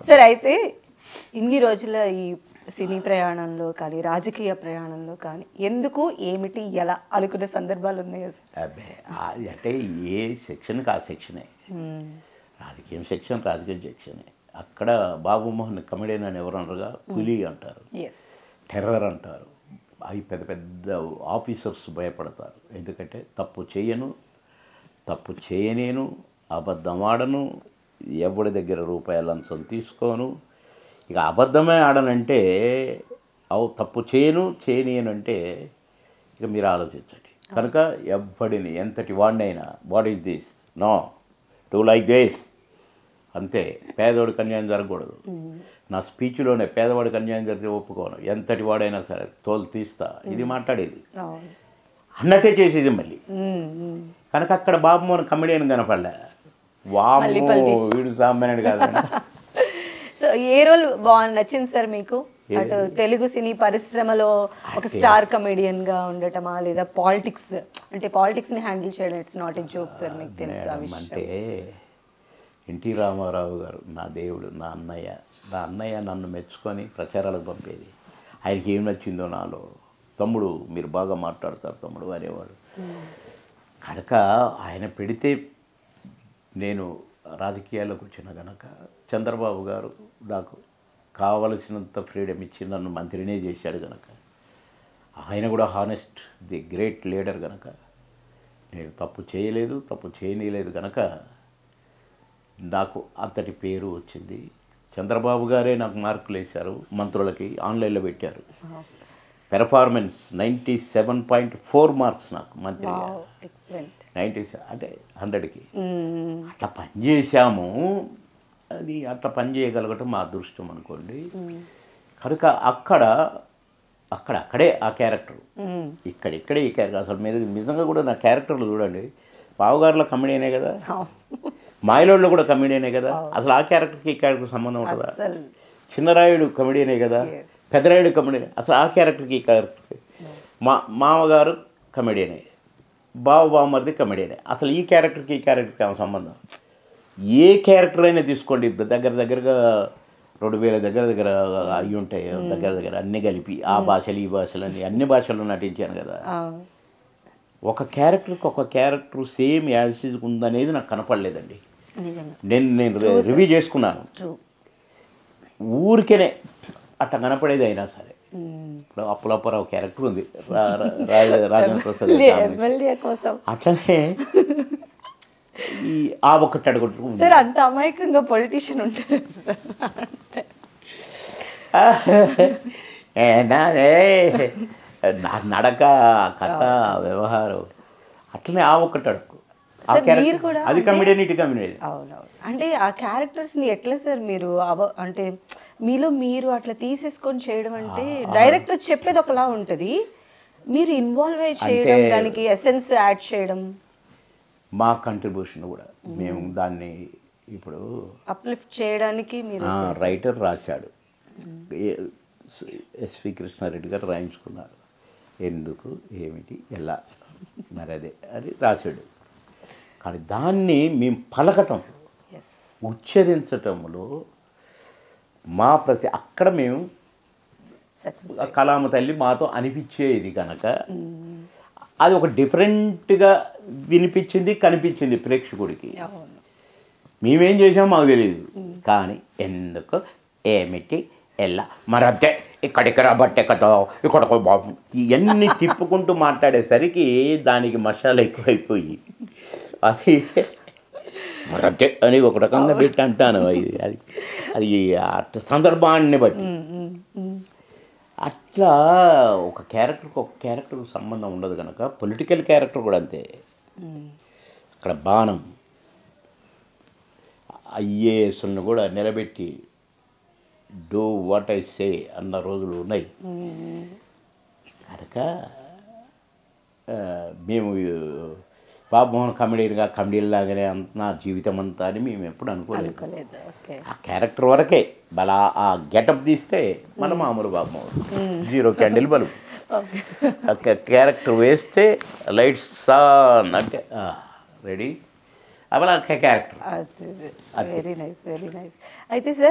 సరే, అయితే ఇన్ని రోజుల ఈ సినీ ప్రయాణంలో కానీ రాజకీయ ప్రయాణంలో కానీ ఎందుకు ఏమిటి ఎలా అనుకునే సందర్భాలు ఉన్నాయా సార్? అబ్బే అంటే ఏ సెక్షన్కి ఆ సెక్షనే. రాజకీయం సెక్షన్ రాజకీయ సెక్షనే. అక్కడ బాబు మోహన్ కమెడియన్ అని ఎవరు అనరుగా, పులి అంటారు, టెర్రర్ అంటారు. అవి పెద్ద పెద్ద ఆఫీసర్స్ భయపడతారు. ఎందుకంటే తప్పు చేయనేను, అబద్ధం ఆడను, ఎవరి దగ్గర రూపాయల లంచం తీసుకోను. ఇక అబద్ధమే ఆడనంటే తప్పు చేయనేను అంటే ఇక మీరు ఆలోచించండి. కనుక ఎవడిని ఎంతటి వాడినైనా what is this, no to like this అంతే. పేదవాడికి అన్యాయం జరగకూడదు. నా స్పీచ్లోనే పేదవాడికి అన్యాయం జరిగితే ఒప్పుకోను, ఎంతటి వాడైనా సరే తోలు తీస్తా, ఇది మాట్లాడేది అన్నట్టే చేసేది మళ్ళీ. కనుక అక్కడ బాబు మోహన్ కమెడియన్ కనపడలే, వామ్మో వీడు సామాన్యుడు కాదండి. సో ఏ రోల్ నచ్చింది సార్ మీకు? అటు తెలుగు సినీ పరిశ్రమలో ఒక స్టార్ కమెడియన్ గా ఉండటమా, లేదా పాలిటిక్స్ అంటే పాలిటిక్స్ ని హ్యాండిల్ చేయడం? It's not a joke sir, మీకు తెలుసు ఆ విషయం. అంటే ఎన్టీ రామారావు గారు నా దేవుడు, నా అన్నయ్య నన్ను మెచ్చుకొని ప్రచారాలకు పంపేది. ఆయనకి ఏం నచ్చిందో నాలో, తమ్ముడు మీరు బాగా మాట్లాడతారు తమ్ముడు అనేవాడు. కనుక ఆయన పెడితే నేను రాజకీయాల్లోకి వచ్చిన కనుక చంద్రబాబు గారు నాకు కావలసినంత ఫ్రీడమ్ ఇచ్చి నన్ను మంత్రినే చేశాడు కనుక, ఆయన కూడా హానెస్ట్, ది గ్రేట్ లీడర్ కనుక నేను తప్పు చేయలేదు కనుక నాకు అంతటి పేరు వచ్చింది. చంద్రబాబు గారే నాకు మార్కులు వేశారు, మంత్రులకి ఆన్లైన్లో పెట్టారు. పెర్ఫార్మెన్స్ 97.4 మార్క్స్ నాకు మంత్రిగా, 97 అంటే 100కి. అట్లా పనిచేసాము. అది అట్లా పని చేయగలగటం మా అదృష్టం అనుకోండి. కనుక అక్కడే ఆ క్యారెక్టర్, ఇక్కడే ఈ క్యారెక్టర్. అసలు మీరు నిజంగా కూడా నా క్యారెక్టర్లు చూడండి, బావగారులో కమెడియనే కదా, మాయలోడ్లో కూడా కమెడియనే కదా. అసలు ఆ క్యారెక్టర్కి ఈ క్యారెక్టర్ సంబంధం ఉంటుందా? చిన్నరాయుడు కమెడియనే కదా, పెద్దరాయుడు కమెడియన్. అసలు ఆ క్యారెక్టర్కి ఈ క్యారెక్టర్కి మామగారు కమెడియనే, బావమరిది కమెడియనే. అసలు ఈ క్యారెక్టర్కి ఈ క్యారెక్టర్కి ఆమె సంబంధం. ఏ క్యారెక్టర్ అయినా తీసుకోండి, దగ్గరగా 2000 దగ్గర అవి ఉంటాయి, దగ్గర అన్నీ కలిపి ఆ భాషలు ఈ భాషలు అన్ని భాషల్లో నటించాను కదా. ఒక character same as it is ఉందనేది నాకు కనపడలేదండి. నేను రివ్యూ చేసుకున్నాను. ఊరికేనే అట్లా కనపడేది అయినా సరే. ఇప్పుడు అప్పులప్పారావు క్యారెక్టర్ ఉంది, రాజేంద్ర ప్రసాద్, అట్లనే ఈ ఆ ఒక్కటి అడుగుంటు సార్. అంత అమాయకంగా పొలిటీషియన్ ఉంటారు నడక, కథ, వ్యవహారం అట్లనే ఆ ఒక్కటి అడుగు. అది కమెడియన్, ఇటు కమెడియన్. అవునవును. అంటే ఆ క్యారెక్టర్స్ ని ఎట్లా సార్ మీరు అంటే మీరు అట్లా తీసేసుకొని చేయడం అంటే డైరెక్టర్ చెప్పేది ఒకలా ఉంటుంది, మీరు ఇన్వాల్వ్ అయ్యి చేయడం, దానికి ఎసెన్స్ యాడ్ చేయడం, మా కంట్రిబ్యూషన్ కూడా మేము దాన్ని ఇప్పుడు అప్లిఫ్ట్ చేయడానికి మీరు రైటర్ రాశాడు, ఎస్వి కృష్ణారెడ్డి గారు రాయించుకున్నారు. ఎందుకు ఏమిటి ఎలా మరి అదే అది రాశాడు. కానీ దాన్ని మేము పలకటం, ఉచ్చరించటంలో మా అక్కడ మేము కలామ తల్లి మాతో అనిపించేది కనుక అది ఒక డిఫరెంట్గా వినిపించింది, కనిపించింది ప్రేక్షకుడికి. మేమేం చేసామో మాకు తెలియదు, కానీ ఎందుకు ఏమిటి ఎలా మరద్దే ఇక్కడికి రాబట్టే కదా ఇక్కడ బాబు ఇవన్నీ తిప్పుకుంటూ మాట్లాడేసరికి దానికి మసాలా ఎక్కువైపోయి అది మరద్దే అని ఒక రకంగా పెట్టి అంటాను. అది అది సందర్భాన్ని బట్టి అట్లా ఒక క్యారెక్టర్కి సంబంధం ఉండదు కనుక పొలిటికల్ క్యారెక్టర్ కూడా అంతే. అక్కడ బాణం ఐఏఎస్ను కూడా నిలబెట్టి డూ వాట్ ఐ సే అన్న రోజులు ఉన్నాయి కనుక మేము బాబు మోహన్ కమెడీన్ లాగానే నా జీవితం అంతా అని మేము ఎప్పుడు అనుకోలేదు. ఆ క్యారెక్టర్ వరకే బలా ఆ గెటప్ తీస్తే మన మామూలు బాబు మోహన్ 0 క్యాండిల్ బల్బ్. క్యారెక్టర్ వేస్తే లైట్స్ ఆన్ అంటే రెడీ అలా క్యారెక్టర్. Very nice. అయితే సార్